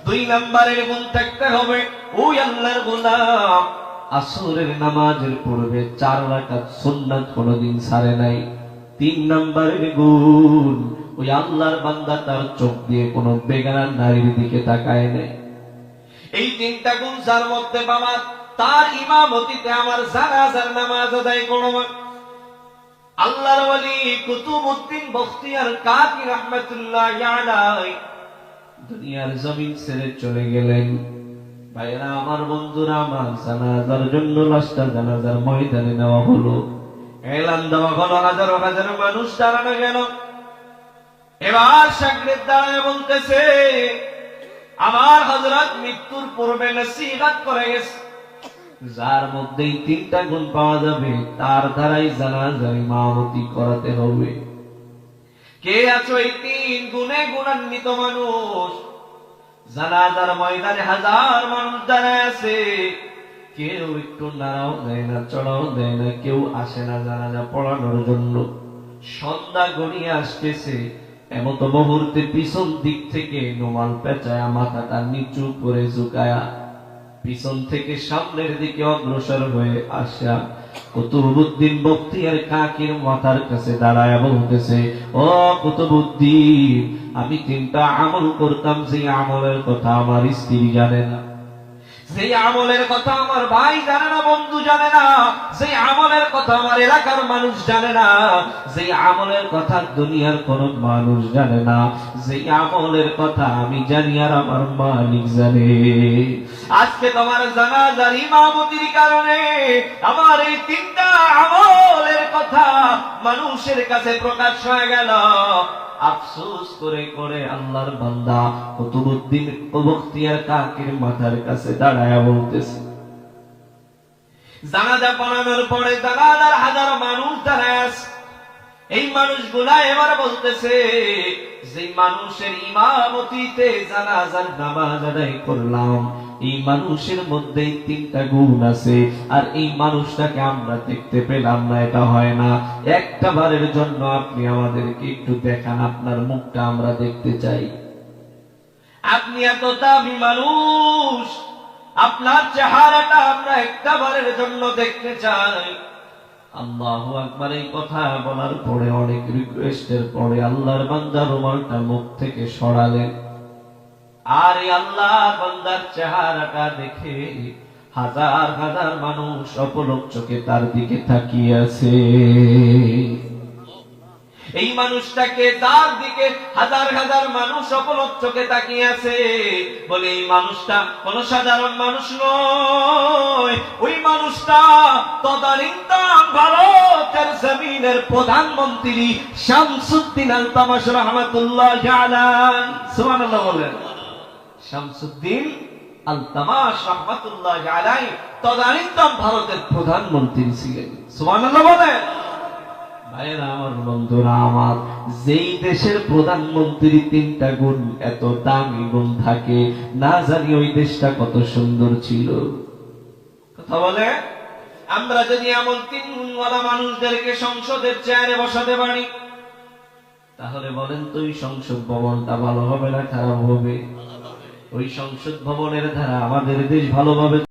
দুই নম্বরের গুণ থাকতে হবে ওই আল্লাহর গোলাম আসরের নামাজের পূর্বে 4 রাকাত সুন্নাত কোনদিন ছাড়ে নাই। 3 নম্বরের গুণ ওই আল্লাহর বান্দা তার চোখ দিয়ে কোনো বেগানা নারীর দিকে তাকায় নাই। এই 3টা গুণ যার মধ্যে বাবা তার ইমামতিতে আমার জানাজার নামাজ আদায় করব। আল্লাহর ওলি কুতুবউদ্দিন বখতিয়ার কাকি রাহমাতুল্লাহি আলাইহি দুনিয়ার জমিন ছেড়ে চলে গেলেন। ভাইরা আমার, বন্ধুরা আমার, জানাজার জন্য লাশটা জানাজার ময়দানে নেওয়া হলো, এলান দেওয়া হলো, হাজারো হাজারো মানুষ দাঁড়ানো গেল। এবার শাগরেদ দাঁড়ায় বলতেছে, আমার হযরত মৃত্যুর পূর্বে নসিহত করে গেছে, যার মধ্যে 3টা গুণ পাওয়া যাবে তার দ্বারাই জানাজার ইমামতি করাতে হবে। কে আছো এই 3 গুণে গুণান্বিত মানুষ? জানাজার ময়দানে হাজার মানুষ দাঁড়ায় আছে, কেউ একটু নাড়াও দেয় না, চড়াও দেয় না, কেউ আসে না জানাজা পড়ানোর জন্য। সন্ধ্যা গড়িয়ে আসতেছে, এমত মুহূর্তে পিছন দিক থেকে নোমাল পেঁচায়া মাথাটা নিচু করে ঝুঁকায়া পিছন থেকে সামনের দিকে অগ্রসর হয়ে আসা কুতুবউদ্দিন বখতিয়ার কাকির মাথার কাছে দাঁড়ায় বলতেছে, ও কুতুবউদ্দিন, আমি 3টা আমল করতাম, যে আমলের কথা আমার স্ত্রী জানে না, যে আমলের কথা আমার ভাই জানে না, বন্ধু জানে না, যে আমলের কথা আমার এলাকার মানুষ জানে না, যে আমলের কথা দুনিয়ার কোন মানুষ জানে না, যে আমলের কথা আমি জানি আর আমার মালিক জানে। আজকে তোমার জানাজার ইমামতির কারণে আমার এই 3টা আমলের কথা মানুষের কাছে প্রকাশ হয়ে গেল। আফসোস করে করে আল্লাহর বান্দা কুতুবউদ্দিন বখতিয়ার কাকির মাথার কাছে দাঁড়ায় বলতেছে, জানাজা পড়ানোর পরে জানাজার হাজার মানুষ দাঁড়ায় আছে, এই মানুষগুলা এবার বলতেছে, যে মানুষের ইমামতিতে জানাজার নামাজ আদায় করলাম, এই মানুষের মধ্যে 3টা গুণ আছে, আর এই মানুষটাকে আমরা দেখতে পেলাম না, এটা হয় না। একটা বারের জন্য আপনি আমাদেরকে একটু দেখান, আপনার মুখটা আমরা দেখতে চাই। আপনি এত দামি মানুষ, আপনার চেহারাটা আমরা একটা বারের জন্য দেখতে চাই। আল্লাহু আকবার। এই কথা বলার পরে অনেক রিকোয়েস্টের পরে আল্লাহর বান্দা রুমালটা মুখ থেকে সরালেন, আর এই আল্লাহর বান্দার চেহারাটা দেখে হাজার হাজার মানুষ অপলক চোখে তার দিকে তাকিয়ে আছে। এই মানুষটাকে তার দিকে হাজার হাজার মানুষ অপলক চোখে তাকিয়ে আছে বলে এই মানুষটা কোন সাধারণ মানুষ নয়, ওই মানুষটা তদানীন্তন ভারতের জমিনের প্রধানমন্ত্রী শামসুদ্দিন আলতামাশ রাহমাতুল্লাহি আলাইহি। সুবহানাল্লাহ বলেন। শামসুদ্দিন আলতামাশ রাহমাতুল্লাহি আলাইহি তদানীন্তন ভারতের প্রধানমন্ত্রী ছিলেন। সুবহানাল্লাহ বলেন। ভাইরা আমার, বন্ধুরা আমার, যেই দেশের প্রধানমন্ত্রী 3টা গুণ এত দামি গুণ থাকে, না জানি ওই দেশটা কত সুন্দর ছিল। কথা বলে, আমরা যদি এমন 3 গুণওয়ালা মানুষদেরকে সংসদের চেয়ারে বসাতে পারি, তাহলে বলেন তো ওই সংসদ ভবনটা ভালো হবে না খারাপ হবে? ওই সংসদ ভবনের দ্বারা আমাদের দেশ ভালোভাবে